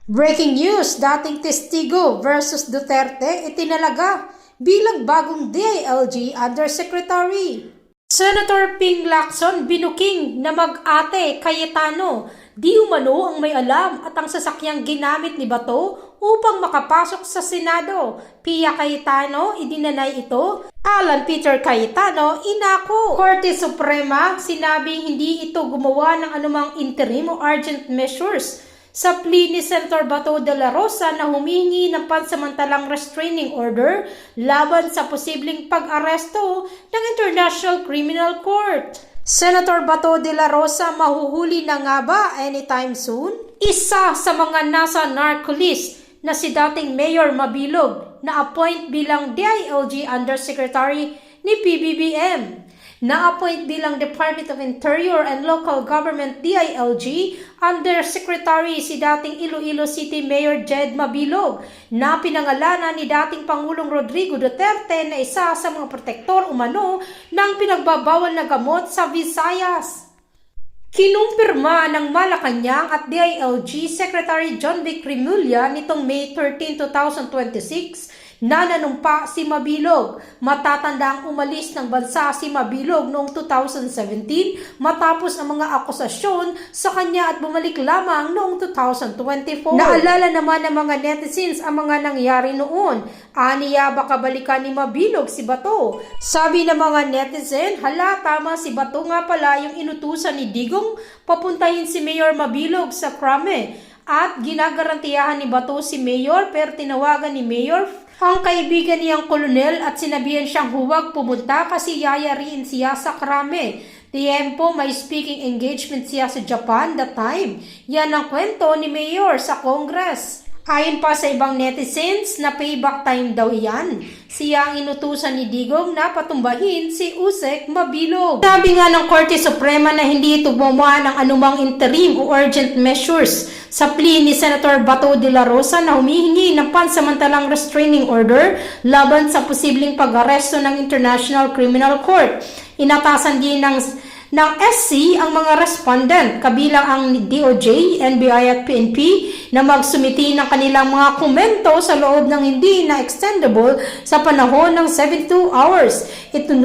Breaking news, dating testigo versus Duterte itinalaga bilang bagong DILG Undersecretary. Senator Ping Lacson binuking na mag-ate Cayetano di umano ang may alam at ang sasakyang ginamit ni Bato upang makapasok sa Senado. Pia Cayetano idinanay ito. Alan Peter Cayetano inako. Korte Suprema sinabing hindi ito gumawa ng anumang interim o urgent measures sa plea ni Senator Bato de la Rosa na humingi ng pansamantalang restraining order laban sa posibleng pag-aresto ng International Criminal Court. Senator Bato de la Rosa mahuhuli na nga ba anytime soon? Isa sa mga nasa narcolist na si dating Mayor Mabilog na appoint bilang DILG Undersecretary ni PBBM. Na-appoint bilang Department of Interior and Local Government DILG Undersecretary si dating Iloilo City Mayor Jed Mabilog na pinangalanan ni dating Pangulong Rodrigo Duterte na isa sa mga protektor umano ng pinagbabawal na gamot sa Visayas. Kinumpirma ng Malacanang at DILG Secretary John Vic Rimulya nitong May 13, 2026 na nanumpa si Mabilog. Matatanda ang umalis ng bansa si Mabilog noong 2017 matapos ang mga akusasyon sa kanya at bumalik lamang noong 2024. Naalala naman ng mga netizens ang mga nangyari noon. Aniya baka balikan ni Mabilog si Bato. Sabi ng mga netizen, hala tama si Bato nga pala yung inutusan ni Digong papuntahin si Mayor Mabilog sa Krame. At ginagarantiyahan ni Bato si Mayor pero tinawagan ni Mayor ang kaibigan niyang kolonel at sinabihan siyang huwag pumunta kasi yayariin siya sa Krame. Tiempo may speaking engagement siya sa Japan that time. Yan ang kwento ni Mayor sa Congress. Ayon pa sa ibang netizens na payback time daw iyan. Siya ang inutusan ni Digong na patumbahin si Usek Mabilog. Sabi nga ng Korte Suprema na hindi ito gumawa ng anumang interim o urgent measures sa plea ni Senator Bato de la Rosa na humihingi ng pansamantalang restraining order laban sa posibleng pag-aresto ng International Criminal Court. Inatasan din ng SC ang mga respondent, kabilang ang DOJ, NBI at PNP na magsumiti ng kanilang mga komento sa loob ng hindi na extendable sa panahon ng 72 hours.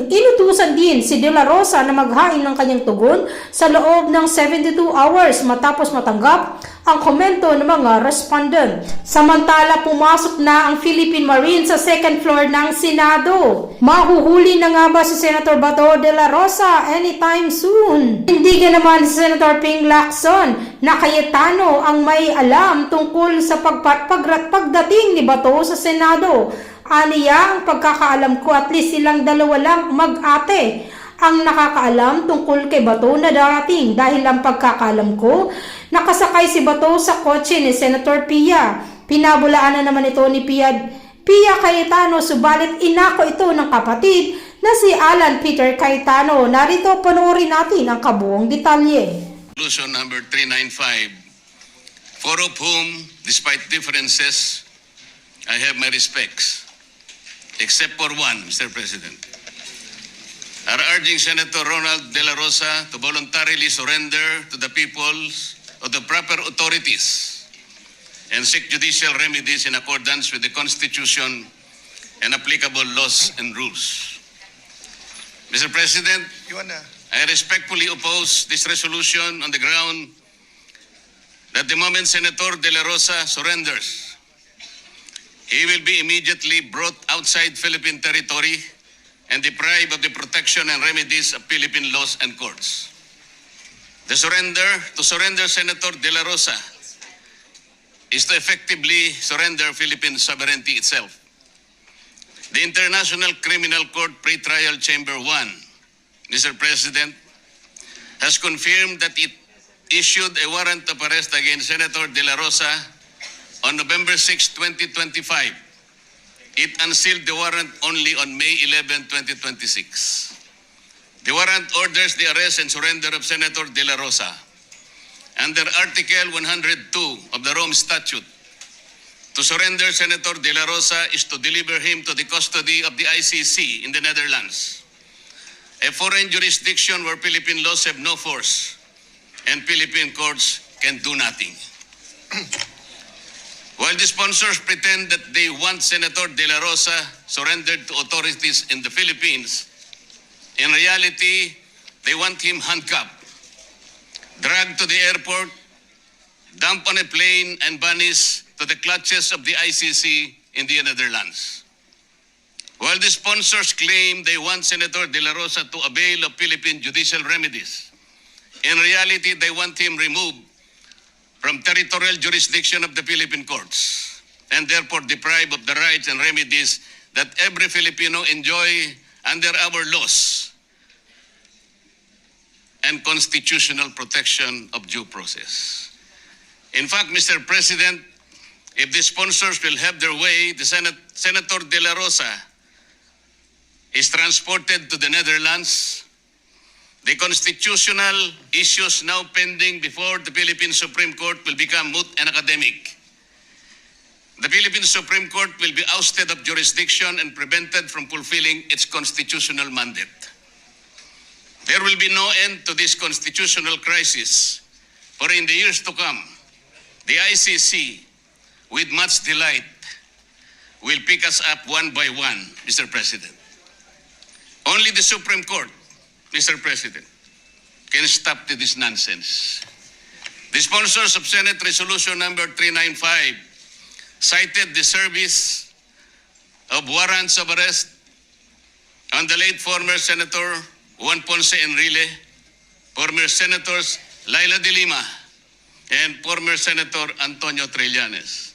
Inutusan din si De La Rosa na maghain ng kanyang tugon sa loob ng 72 hours matapos matanggap ang komento ng mga respondent. Samantala, pumasok na ang Philippine Marine sa second floor ng Senado. Mahuhuli na nga ba si Senator Bato de la Rosa anytime soon? Hindi ka naman si Senator Ping Lacson na Cayetano ang may alam tungkol sa pagdating ni Bato sa Senado. Aniya, ang pagkakaalam ko at least silang dalawa lang mag-ate ang nakakaalam tungkol kay Bato na darating dahil ang pagkakaalam ko, nakasakay si Bato sa kotse ni Senator Pia. Pinabulaan na naman ito ni Pia Cayetano, subalit inako ito ng kapatid na si Alan Peter Cayetano. Narito panoorin natin ang kabuong detalye. Resolution number 395, four of whom, despite differences, I have my respects, except for one, Mr. President, are urging Senator Ronald De La Rosa to voluntarily surrender to the peoples of the proper authorities and seek judicial remedies in accordance with the Constitution and applicable laws and rules. Mr. President, I respectfully oppose this resolution on the ground that the moment Senator De La Rosa surrenders, he will be immediately brought outside Philippine territory and deprived of the protection and remedies of Philippine laws and courts. To surrender Senator De La Rosa is to effectively surrender Philippine sovereignty itself. The International Criminal Court Pre-Trial Chamber 1, Mr. President, has confirmed that it issued a warrant of arrest against Senator De La Rosa on November 6, 2025. It unsealed the warrant only on May 11, 2026. The warrant orders the arrest and surrender of Senator De La Rosa. Under Article 102 of the Rome Statute, to surrender Senator De La Rosa is to deliver him to the custody of the ICC in the Netherlands, a foreign jurisdiction where Philippine laws have no force and Philippine courts can do nothing. While the sponsors pretend that they want Senator De La Rosa surrendered to authorities in the Philippines, in reality, they want him handcuffed, dragged to the airport, dumped on a plane, and banished to the clutches of the ICC in the Netherlands. While the sponsors claim they want Senator De La Rosa to avail of Philippine judicial remedies, in reality, they want him removed from territorial jurisdiction of the Philippine courts and therefore deprived of the rights and remedies that every Filipino enjoy under our laws and constitutional protection of due process. In fact, Mr. President, if the sponsors will have their way, the Senator De La Rosa is transported to the Netherlands. The constitutional issues now pending before the Philippine Supreme Court will become moot and academic. The Philippine Supreme Court will be ousted of jurisdiction and prevented from fulfilling its constitutional mandate. There will be no end to this constitutional crisis, for in the years to come, the ICC, with much delight, will pick us up one by one, Mr. President. Only the Supreme Court, Mr. President, can stop this nonsense. The sponsors of Senate Resolution number 395 cited the service of warrants of arrest on the late former Senator Juan Ponce Enrile, former Senators Laila de Lima, and former Senator Antonio Trillanes.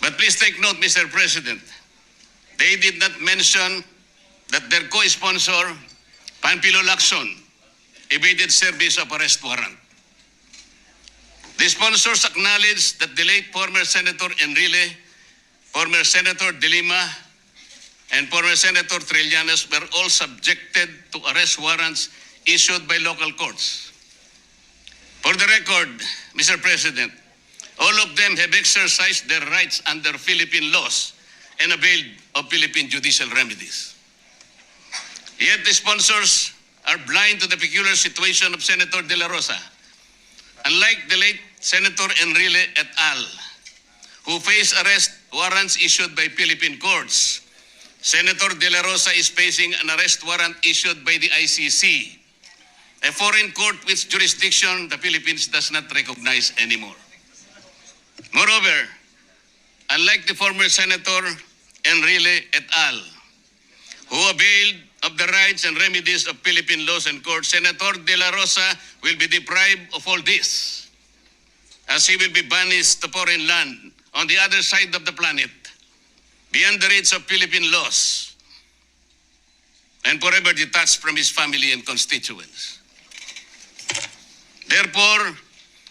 But please take note, Mr. President, they did not mention that their co-sponsor, Panfilo Lacson, evaded service of arrest warrant. The sponsors acknowledged that the late former Senator Enrile, former Senator De Lima, and former Senator Trillanes were all subjected to arrest warrants issued by local courts. For the record, Mr. President, all of them have exercised their rights under Philippine laws and availed of Philippine judicial remedies. Yet the sponsors are blind to the peculiar situation of Senator De La Rosa. Unlike the late Senator Enrile et al., who face arrest warrants issued by Philippine courts, Senator De La Rosa is facing an arrest warrant issued by the ICC, a foreign court which jurisdiction the Philippines does not recognize anymore. Moreover, unlike the former Senator Enrile et al., who availed of the rights and remedies of Philippine laws and courts, Senator De La Rosa will be deprived of all this, as he will be banished to foreign land on the other side of the planet, beyond the reach of Philippine laws, and forever detached from his family and constituents. Therefore,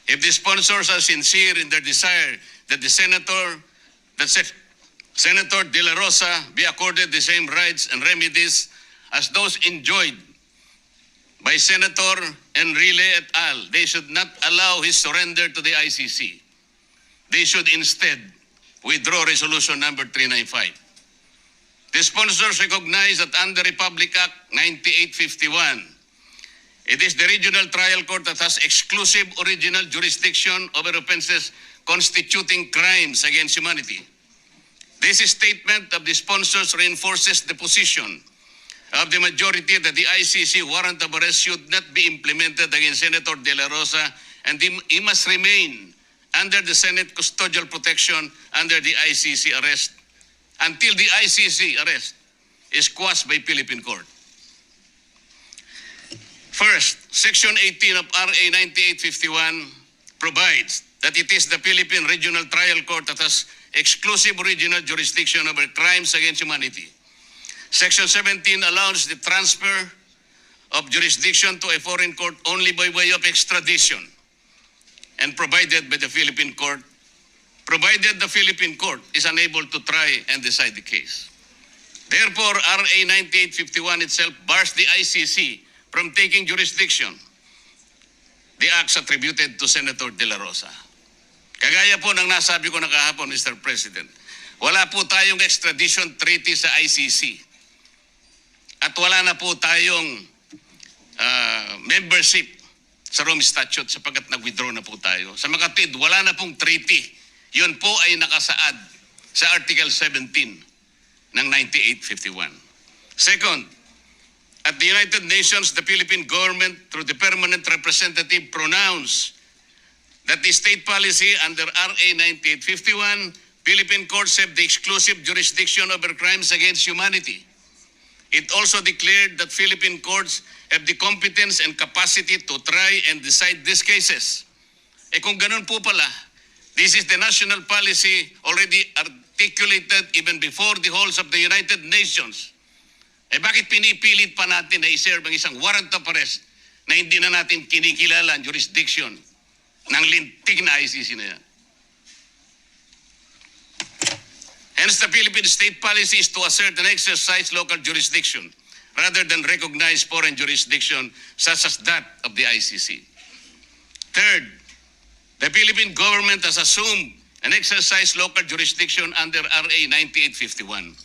if the sponsors are sincere in their desire that Senator De La Rosa be accorded the same rights and remedies as those enjoyed by Senator Enrile et al., they should not allow his surrender to the ICC. They should instead withdraw Resolution number 395. The sponsors recognize that under Republic Act 9851, it is the regional trial court that has exclusive original jurisdiction over offenses constituting crimes against humanity. This statement of the sponsors reinforces the position of the majority that the ICC warrant of arrest should not be implemented against Senator De La Rosa, and he must remain under the Senate custodial protection under the ICC arrest until the ICC arrest is quashed by Philippine court. First, Section 18 of RA 9851 provides that it is the Philippine Regional Trial Court that has exclusive original jurisdiction over crimes against humanity. Section 17 allows the transfer of jurisdiction to a foreign court only by way of extradition and provided by the Philippine court, provided the Philippine court is unable to try and decide the case. Therefore, RA 9851 itself bars the ICC from taking jurisdiction, the acts attributed to Senator De La Rosa. Kagaya po ng nasabi ko na kahapon, Mr. President, wala po tayong extradition treaty sa ICC. At wala na po tayong membership sa Rome Statute sapagkat nag-withdraw na po tayo. Sa makatid, wala na pong treaty Yun po ay nakasaad sa Article 17 ng 9851. Second, at the United Nations, the Philippine government, through the permanent representative, pronounced that the state policy under RA 9851, Philippine courts have the exclusive jurisdiction over crimes against humanity. It also declared that Philippine courts have the competence and capacity to try and decide these cases. Kung ganun po pala, this is the national policy already articulated even before the halls of the United Nations. Bakit pinipilit pa natin na iserve ang isang warrant of arrest na hindi na natin kinikilala ang jurisdiction ng lintik na ICC na yan? Hence, the Philippine state policy is to assert and exercise local jurisdiction rather than recognize foreign jurisdiction such as that of the ICC. Third, the Philippine government has assumed and exercised local jurisdiction under RA 9851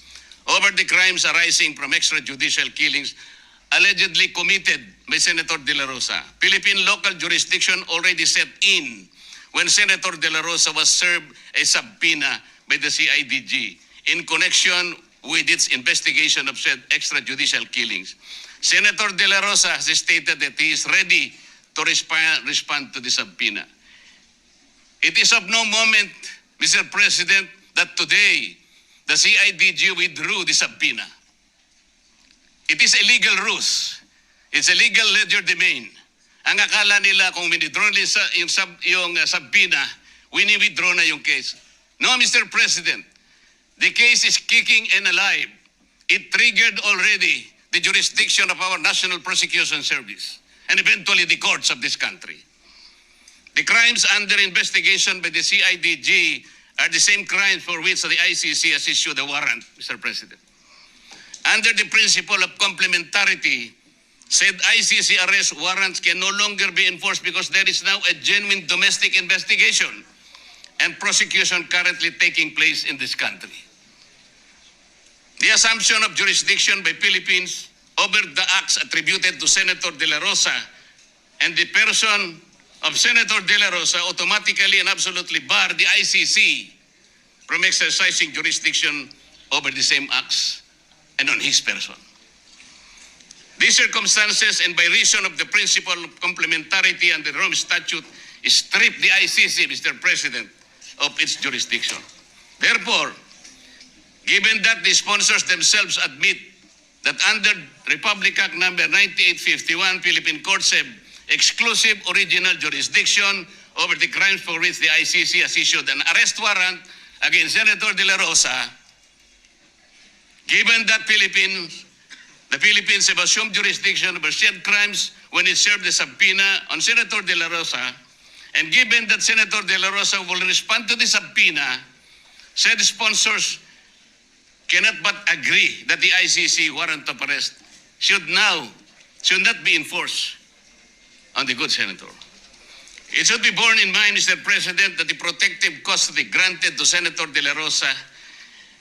over the crimes arising from extrajudicial killings allegedly committed by Senator De La Rosa. Philippine local jurisdiction already set in when Senator De La Rosa was served a subpoena by the CIDG in connection with its investigation of said extrajudicial killings. Senator De La Rosa has stated that he is ready to respond to the subpoena. It is of no moment, Mr. President, that today the CIDG withdrew the subpoena. It is a legal ruse. It's a legal ledger domain. Ang akala nila kung withdraw nila yung subpoena, wini-withdraw na yung case. No, Mr. President, the case is kicking and alive. It triggered already the jurisdiction of our National Prosecution Service and eventually the courts of this country. The crimes under investigation by the CIDG are the same crimes for which the ICC has issued a warrant, Mr. President. Under the principle of complementarity, said ICC arrest warrants can no longer be enforced because there is now a genuine domestic investigation and prosecution currently taking place in this country. The assumption of jurisdiction by Philippines over the acts attributed to Senator De La Rosa and the person of Senator De La Rosa automatically and absolutely bar the ICC from exercising jurisdiction over the same acts and on his person. These circumstances, and by reason of the principle of complementarity and the Rome Statute, strip the ICC, Mr. President, of its jurisdiction. Therefore, given that the sponsors themselves admit that under Republic Act number 9851, Philippine courts have exclusive original jurisdiction over the crimes for which the ICC has issued an arrest warrant against Senator De La Rosa, given that the Philippines have assumed jurisdiction over said crimes when it served the subpoena on Senator De La Rosa, and given that Senator De La Rosa will respond to the subpoena, said sponsors cannot but agree that the ICC warrant of arrest should not be enforced on the good senator. It should be borne in mind, Mr. President, that the protective custody granted to Senator De La Rosa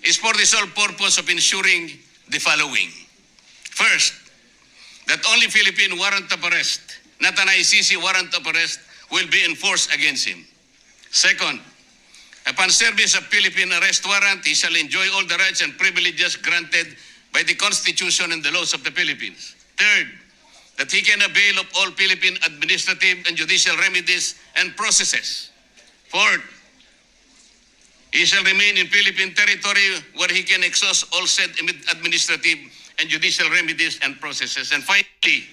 is for the sole purpose of ensuring the following. First, that only Philippine warrant of arrest, not an ICC warrant of arrest, will be enforced against him. Second, upon service of Philippine arrest warrant, he shall enjoy all the rights and privileges granted by the Constitution and the laws of the Philippines. Third, that he can avail of all Philippine administrative and judicial remedies and processes. Fourth, he shall remain in Philippine territory where he can exhaust all said administrative and judicial remedies and processes. And finally,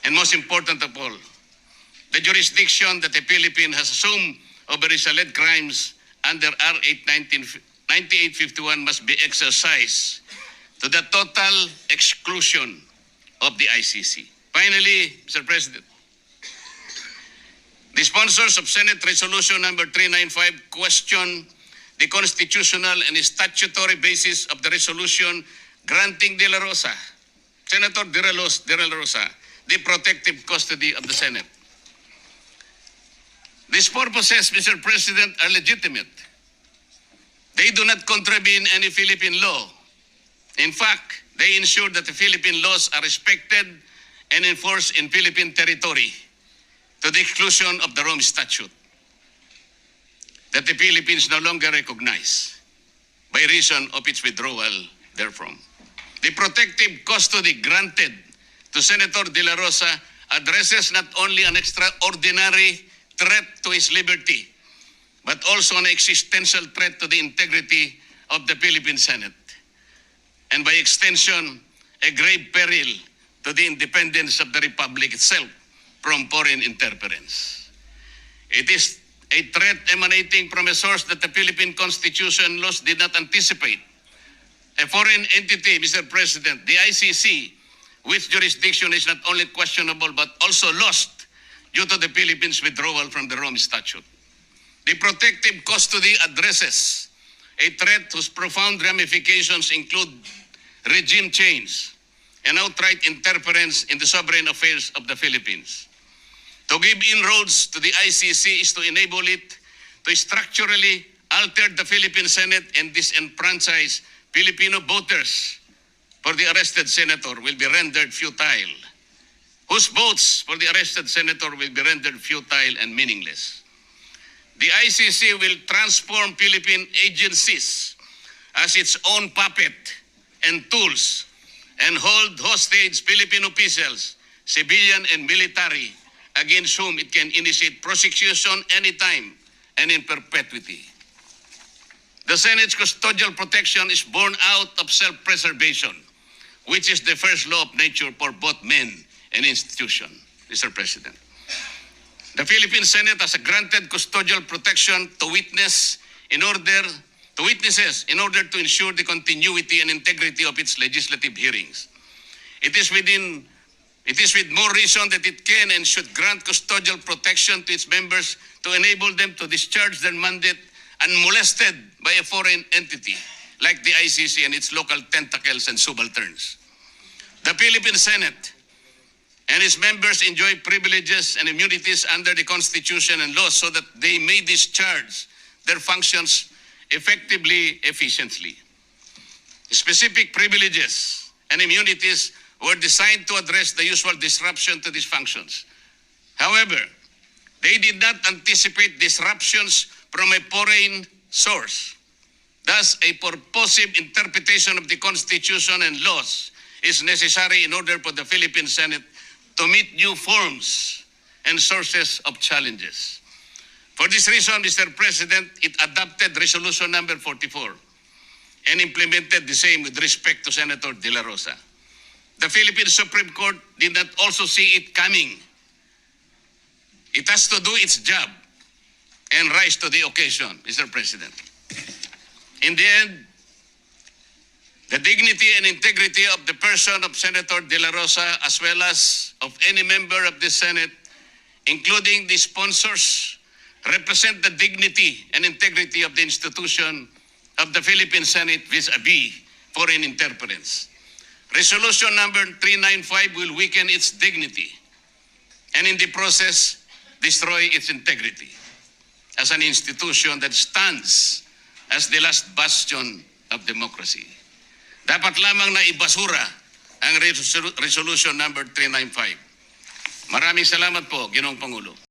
and most important of all, the jurisdiction that the Philippines has assumed over his alleged crimes under R. 9851 must be exercised to the total exclusion of the ICC. Finally, Mr. President, the sponsors of Senate Resolution number 395 question the constitutional and statutory basis of the resolution granting De La Rosa, Senator De La Rosa, the protective custody of the Senate. These purposes, Mr. President, are legitimate. They do not contravene any Philippine law. In fact, they ensure that the Philippine laws are respected and enforced in Philippine territory to the exclusion of the Rome Statute. that the Philippines no longer recognize by reason of its withdrawal therefrom. The protective custody granted to Senator De La Rosa addresses not only an extraordinary threat to his liberty, but also an existential threat to the integrity of the Philippine Senate, and by extension, a grave peril to the independence of the Republic itself from foreign interference. It is a threat emanating from a source that the Philippine Constitution laws did not anticipate. A foreign entity, Mr. President, the ICC, which jurisdiction is not only questionable but also lost due to the Philippines' withdrawal from the Rome Statute. The protective custody addresses a threat whose profound ramifications include regime change and outright interference in the sovereign affairs of the Philippines. To give inroads to the ICC is to enable it to structurally alter the Philippine Senate and disenfranchise Filipino voters for the arrested senator will be rendered futile, whose votes for the arrested senator will be rendered futile and meaningless. The ICC will transform Philippine agencies as its own puppet and tools and hold hostage Philippine officials, civilian and military, against whom it can initiate prosecution anytime and in perpetuity. The Senate's custodial protection is born out of self-preservation, which is the first law of nature for both men and institution, Mr. President. The Philippine Senate has granted custodial protection to witnesses in order to ensure the continuity and integrity of its legislative hearings. It is with more reason that it can and should grant custodial protection to its members to enable them to discharge their mandate unmolested by a foreign entity like the ICC and its local tentacles and subalterns. The Philippine Senate and its members enjoy privileges and immunities under the Constitution and laws so that they may discharge their functions effectively, efficiently. Specific privileges and immunities were designed to address the usual disruption to these functions. However, they did not anticipate disruptions from a foreign source. Thus, a purposive interpretation of the Constitution and laws is necessary in order for the Philippine Senate to meet new forms and sources of challenges. For this reason, Mr. President, it adopted Resolution Number 44 and implemented the same with respect to Senator De La Rosa. The Philippine Supreme Court did not also see it coming. It has to do its job and rise to the occasion, Mr. President. In the end, the dignity and integrity of the person of Senator De La Rosa, as well as of any member of the Senate, including the sponsors, represent the dignity and integrity of the institution of the Philippine Senate vis-a-vis foreign interference. Resolution number 395 will weaken its dignity and in the process destroy its integrity as an institution that stands as the last bastion of democracy. Dapat lamang na ibasura ang resolution number 395. Maraming salamat po, Ginoong Pangulo.